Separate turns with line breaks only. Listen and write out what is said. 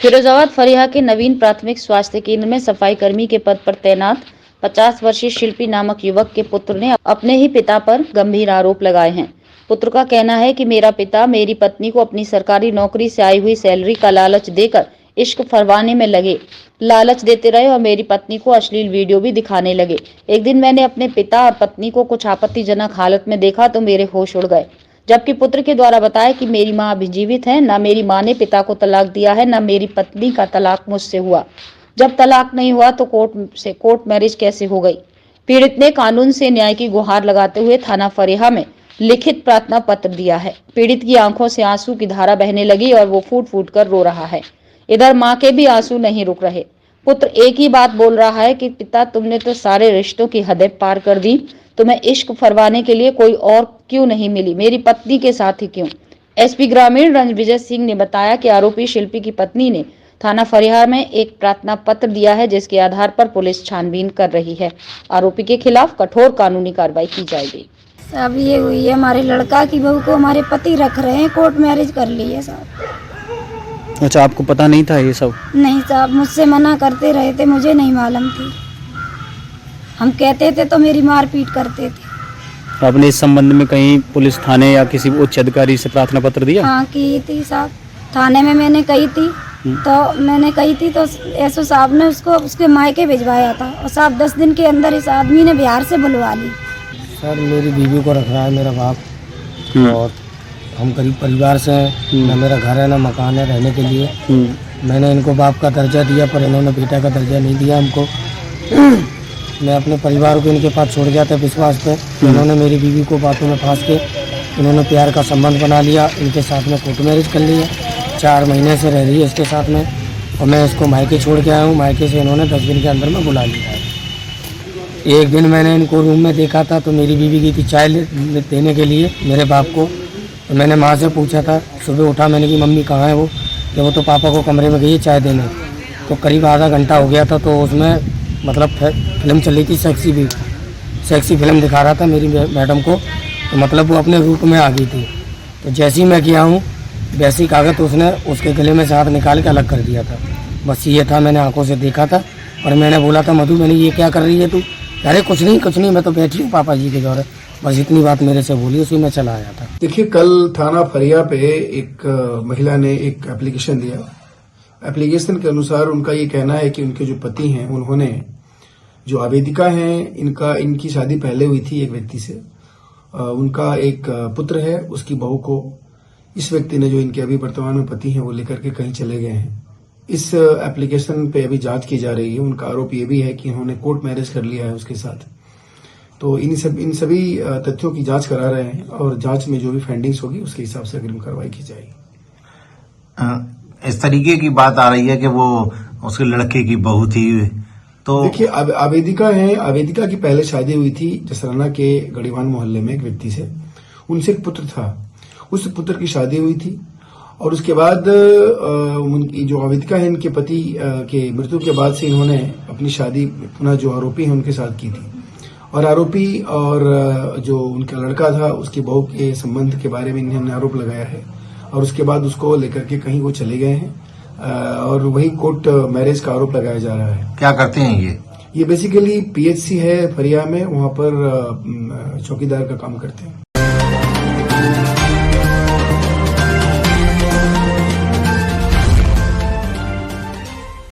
फिरोजाबाद फरिया के नवीन प्राथमिक स्वास्थ्य केंद्र में सफाई कर्मी के पद पर तैनात 50 वर्षीय शिल्पी नामक युवक के पुत्र ने अपने ही पिता पर गंभीर आरोप लगाए हैं। पुत्र का कहना है कि मेरा पिता मेरी पत्नी को अपनी सरकारी नौकरी से आई हुई सैलरी का लालच देकर इश्क फरवाने में लगे। लालच देते रहे और मेरी पत्नी को अश्लील वीडियो भी दिखाने लगे। एक दिन मैंने अपने पिता और पत्नी को कुछ आपत्तिजनक हालत में देखा तो मेरे होश उड़ गए। जबकि पुत्र के द्वारा बताया कि मेरी मां अभी जीवित है, न मेरी मां ने पिता को तलाक दिया है, न मेरी पत्नी का तलाक मुझसे हुआ। जब तलाक नहीं हुआ तो कोर्ट मैरिज कैसे हो गई। पीड़ित ने कानून से न्याय की गुहार लगाते हुए थाना फरेहा में लिखित प्रार्थना पत्र दिया है। पीड़ित की आंखों से आंसू की धारा बहने लगी और वो फूट फूट कर रो रहा है। इधर मां के भी आंसू नहीं रुक रहे। पुत्र एक ही बात बोल रहा है कि पिता तुमने तो सारे रिश्तों की हदें पार कर दी, तुम्हें इश्क फरवाने के लिए कोई और क्यों नहीं मिली, मेरी पत्नी के साथ ही क्यों। एसपी ग्रामीण रणविजय सिंह ने बताया कि आरोपी शिल्पी की पत्नी ने थाना फरिया में एक प्रार्थना पत्र दिया है, जिसके आधार पर पुलिस छानबीन कर रही है। आरोपी के खिलाफ कठोर कानूनी कार्रवाई की जाएगी।
अब ये हुई है, हमारे लड़का की बहू को हमारे पति रख रहे हैं, कोर्ट मैरिज कर ली है साहब।
अच्छा, आपको पता नहीं था ये सब?
नहीं साहब, मुझसे मना करते रहे थे, मुझे नहीं मालूम थी। हम कहते थे तो मेरी मारपीट करते थे।
आपने इस संबंध में कहीं पुलिस थाने या किसी उच्च अधिकारी से प्रार्थना पत्र दिया?
हाँ की थी साहब, थाने में मैंने कही थी तो एसओ साहब ने उसको उसके मायके भिजवाया था और साहब 10 दिन के अंदर इस आदमी ने बिहार से बुलवा ली।
सर, मेरी बीवी को रख रहा है मेरा बाप और हम गरीब परिवार से हैं, ना मेरा घर है ना मकान है रहने के लिए। मैंने इनको बाप का दर्जा दिया पर इन्होंने बेटा का दर्जा नहीं दिया हमको। मैं अपने परिवार को इनके पास छोड़ गया था विश्वास पे। इन्होंने मेरी बीवी को बातों में फंस के इन्होंने प्यार का संबंध बना लिया, इनके साथ में कोर्ट मैरिज कर लिया। 4 महीने से रह रही है इसके साथ में और मैं इसको मायके छोड़ के आया हूँ। मायके से इन्होंने 10 दिन के अंदर में बुला लिया है। एक दिन मैंने इनको रूम में देखा था तो मेरी बीवी गई थी चाय देने के लिए मेरे बाप को। तो मैंने माँ से पूछा था, सुबह उठा मैंने कि मम्मी कहाँ है वो, कि वो तो पापा को कमरे में गई है चाय देने। तो करीब आधा घंटा हो गया था तो उसमें मतलब फिल्म चल रही थी, सेक्सी फिल्म दिखा रहा था मेरी मैडम को। तो मतलब वो अपने रूप में आ गई थी। तो जैसे ही मैं किया हूँ वैसी कागज उसने उसके गले में से हाथ निकाल के अलग कर दिया था। बस ये था, मैंने आंखों से देखा था और मैंने बोला था मधु मैंने ये क्या कर रही है तू? अरे कुछ नहीं मैं तो बैठी हूँ पापा जी के दौरे। बस इतनी बात मेरे से बोली, उसी में चला आया था।
देखिए, कल थाना फरिया पे एक महिला ने एक एप्लीकेशन दिया। एप्लीकेशन के अनुसार उनका ये कहना है कि उनके जो पति हैं उन्होंने जो आवेदिका हैं इनकी शादी पहले हुई थी एक व्यक्ति से। उनका एक पुत्र है, उसकी बहू को इस व्यक्ति ने जो इनके अभी वर्तमान में पति हैं वो लेकर के कहीं चले गए हैं। इस एप्लीकेशन पे अभी जांच की जा रही है। उनका आरोप ये भी है कि इन्होंने कोर्ट मैरिज कर लिया है उसके साथ। तो इन सभी तथ्यों की जांच करा रहे हैं और जांच में जो भी फाइंडिंग्स होगी उसके हिसाब से अग्रिम कार्रवाई की जाएगी।
इस तरीके की बात आ रही है कि वो उसके लड़के की बहू थी। तो
देखिए, आवेदिका है, आवेदिका की पहले शादी हुई थी जसराना के गढ़ीवान मोहल्ले में एक व्यक्ति से। उनसे एक पुत्र था, उस पुत्र की शादी हुई थी और उसके बाद उनकी जो आवेदिका है इनके पति के मृत्यु के बाद से इन्होंने अपनी शादी पुनः जो आरोपी है उनके साथ की थी। और आरोपी और जो उनका लड़का था उसकी बहू के संबंध के बारे में इन्होंने आरोप लगाया है और उसके बाद उसको लेकर के कहीं वो चले गए हैं और वही कोर्ट मैरिज का आरोप लगाया जा रहा है।
क्या करते हैं ये?
बेसिकली पीएचसी है फरिया में, वहां पर चौकीदार का काम करते हैं।